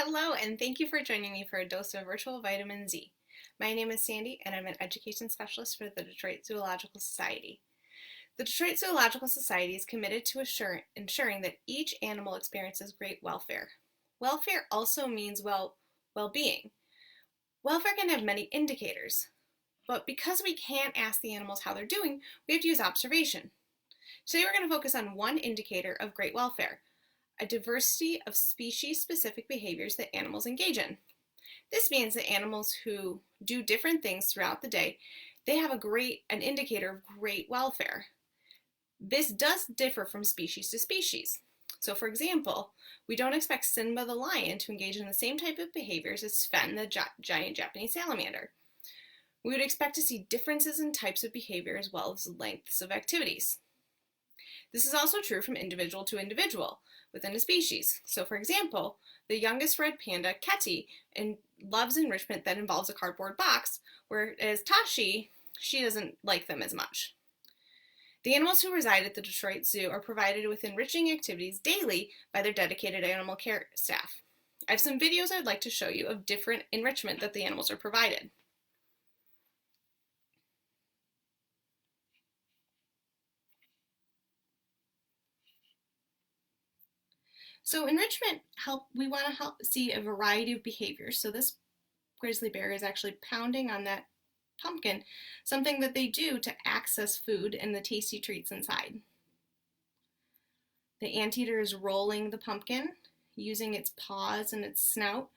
Hello, and thank you for joining me for a dose of virtual vitamin Z. My name is Sandy, and I'm an education specialist for the Detroit Zoological Society. The Detroit Zoological Society is committed to ensuring that each animal experiences great welfare. Welfare also means well-being. Welfare can have many indicators, but because we can't ask the animals how they're doing, we have to use observation. Today we're going to focus on one indicator of great welfare: a diversity of species-specific behaviors that animals engage in. This means that animals who do different things throughout the day, they have an indicator of great welfare. This does differ from species to species. So for example, we don't expect Simba the lion to engage in the same type of behaviors as Sven the giant Japanese salamander. We would expect to see differences in types of behavior as well as lengths of activities. This is also true from individual to individual within a species. So for example, the youngest red panda, Ketty, loves enrichment that involves a cardboard box, whereas Tashi, she doesn't like them as much. The animals who reside at the Detroit Zoo are provided with enriching activities daily by their dedicated animal care staff. I have some videos I'd like to show you of different enrichment that the animals are provided. So enrichment we want to help see a variety of behaviors. So this grizzly bear is actually pounding on that pumpkin, something that they do to access food and the tasty treats inside. The anteater is rolling the pumpkin, using its paws and its snout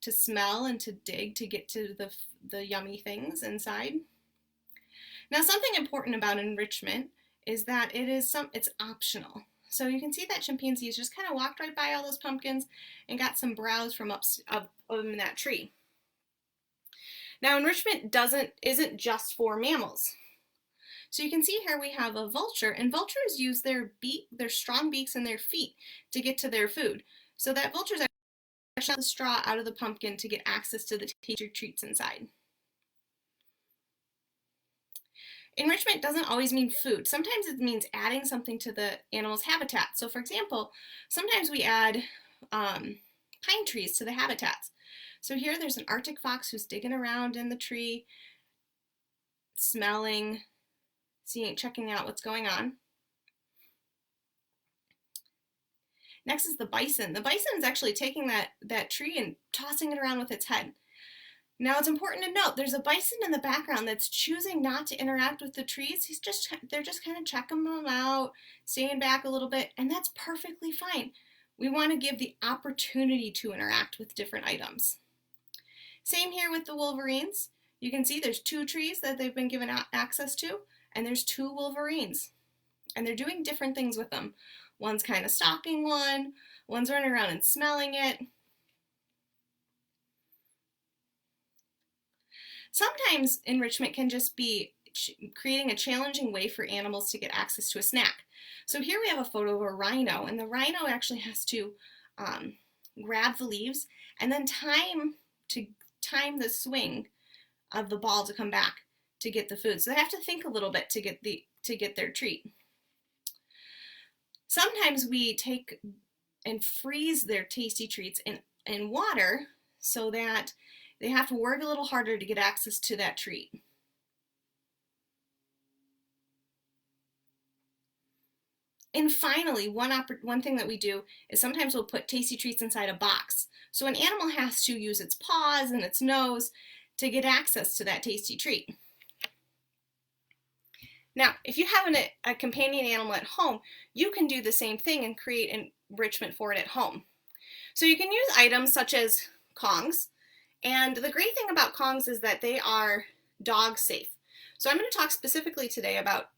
to smell and to dig to get to the yummy things inside. Now, something important about enrichment is that it's optional. So you can see that chimpanzees just kind of walked right by all those pumpkins and got some browse from up in that tree. Now, enrichment isn't just for mammals. So you can see here we have a vulture, and vultures use their strong beaks and their feet to get to their food. So that vulture's actually the straw out of the pumpkin to get access to the tasty treats inside. Enrichment doesn't always mean food. Sometimes it means adding something to the animal's habitat. So for example, sometimes we add pine trees to the habitats. So here there's an Arctic fox who's digging around in the tree, smelling, checking out what's going on. Next is the bison. The bison is actually taking that tree and tossing it around with its head. Now it's important to note there's a bison in the background that's choosing not to interact with the trees. They're just kind of checking them out, staying back a little bit, and that's perfectly fine. We want to give the opportunity to interact with different items. Same here with the wolverines. You can see there's 2 trees that they've been given access to, and there's 2 wolverines. And they're doing different things with them. One's kind of stalking one's running around and smelling it. Sometimes enrichment can just be creating a challenging way for animals to get access to a snack. So here we have a photo of a rhino, and the rhino actually has to grab the leaves and then time the swing of the ball to come back to get the food. So they have to think a little bit to get their treat. Sometimes we take and freeze their tasty treats in water so that they have to work a little harder to get access to that treat. And finally, one thing that we do is sometimes we'll put tasty treats inside a box. So an animal has to use its paws and its nose to get access to that tasty treat. Now, if you have a companion animal at home, you can do the same thing and create enrichment for it at home. So you can use items such as Kongs. And the great thing about Kongs is that they are dog safe. So I'm going to talk specifically today about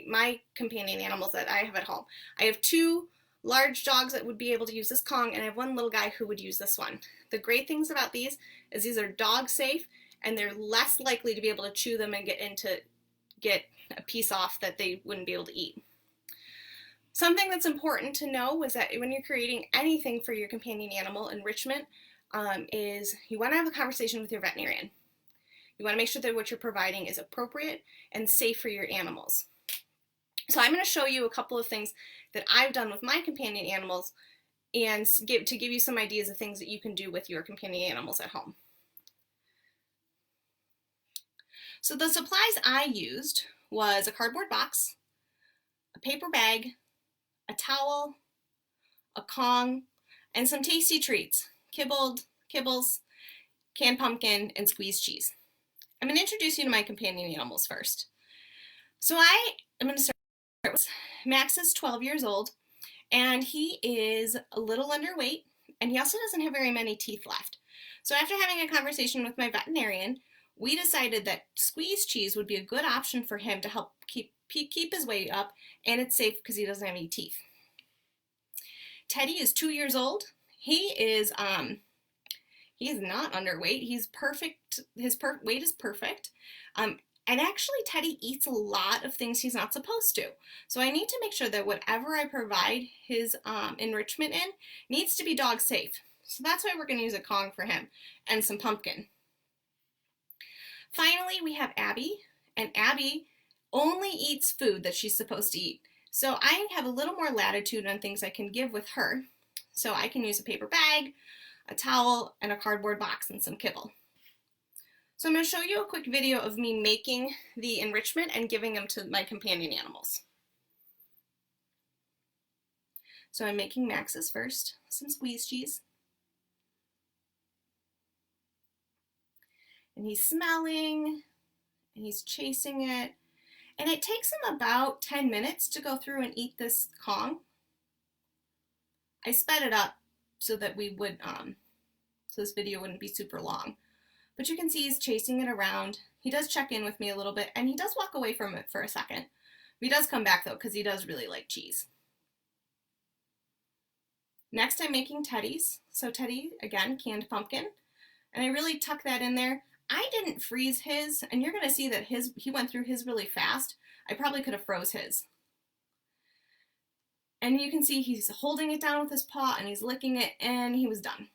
my companion animals that I have at home. I have 2 large dogs that would be able to use this Kong, and I have 1 little guy who would use this one. The great things about these is these are dog safe, and they're less likely to be able to chew them and get a piece off that they wouldn't be able to eat. Something that's important to know is that when you're creating anything for your companion animal, enrichment, is you want to have a conversation with your veterinarian. You want to make sure that what you're providing is appropriate and safe for your animals. So I'm going to show you a couple of things that I've done with my companion animals and to give you some ideas of things that you can do with your companion animals at home. So the supplies I used was a cardboard box, a paper bag, a towel, a Kong, and some tasty treats, kibbles, canned pumpkin, and squeezed cheese. I'm going to introduce you to my companion animals first. So I'm going to start with Max is 12 years old, and he is a little underweight, and he also doesn't have very many teeth left. So after having a conversation with my veterinarian, we decided that squeezed cheese would be a good option for him to help keep his weight up, and it's safe because he doesn't have any teeth. Teddy is 2 years old. He is not underweight. He's perfect. His weight is perfect. And actually, Teddy eats a lot of things he's not supposed to. So I need to make sure that whatever I provide his enrichment in needs to be dog safe. So that's why we're going to use a Kong for him and some pumpkin. Finally, we have Abby, and Abby only eats food that she's supposed to eat. So I have a little more latitude on things I can give with her. So I can use a paper bag, a towel, and a cardboard box and some kibble. So I'm going to show you a quick video of me making the enrichment and giving them to my companion animals. So I'm making Max's first, some squeezed cheese. And he's smelling, and he's chasing it. And it takes him about 10 minutes to go through and eat this Kong. I sped it up so that we would, so this video wouldn't be super long. But you can see he's chasing it around. He does check in with me a little bit, and he does walk away from it for a second. He does come back, though, because he does really like cheese. Next, I'm making Teddy's. So Teddy, again, canned pumpkin. And I really tuck that in there. I didn't freeze his, and you're going to see that he went through his really fast. I probably could have froze his. And you can see he's holding it down with his paw, and he's licking it, and he was done.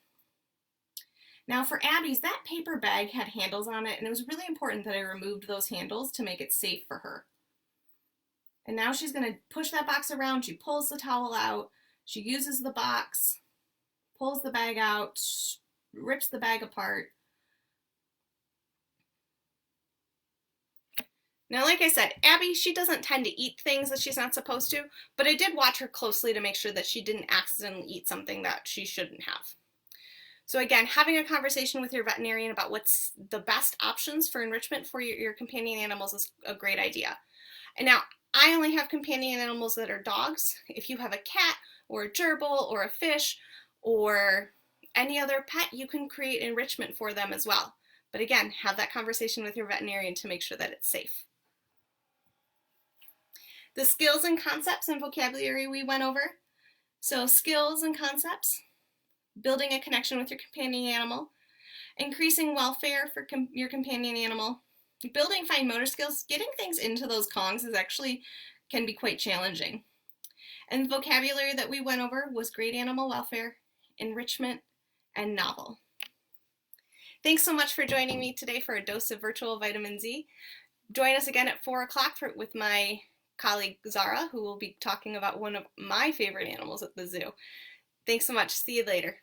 Now for Abby's, that paper bag had handles on it, and it was really important that I removed those handles to make it safe for her. And now she's going to push that box around. She pulls the towel out. She uses the box, pulls the bag out, rips the bag apart. Now, like I said, Abby, she doesn't tend to eat things that she's not supposed to, but I did watch her closely to make sure that she didn't accidentally eat something that she shouldn't have. So again, having a conversation with your veterinarian about what's the best options for enrichment for your companion animals is a great idea. And now, I only have companion animals that are dogs. If you have a cat or a gerbil or a fish or any other pet, you can create enrichment for them as well. But again, have that conversation with your veterinarian to make sure that it's safe. The skills and concepts and vocabulary we went over. So skills and concepts. Building a connection with your companion animal, increasing welfare for your companion animal, building fine motor skills. Getting things into those Kongs can be quite challenging. And the vocabulary that we went over was great animal welfare, enrichment, and novel. Thanks so much for joining me today for a dose of virtual vitamin Z. Join us again at 4 o'clock with my colleague Zara, who will be talking about one of my favorite animals at the zoo. Thanks so much. See you later.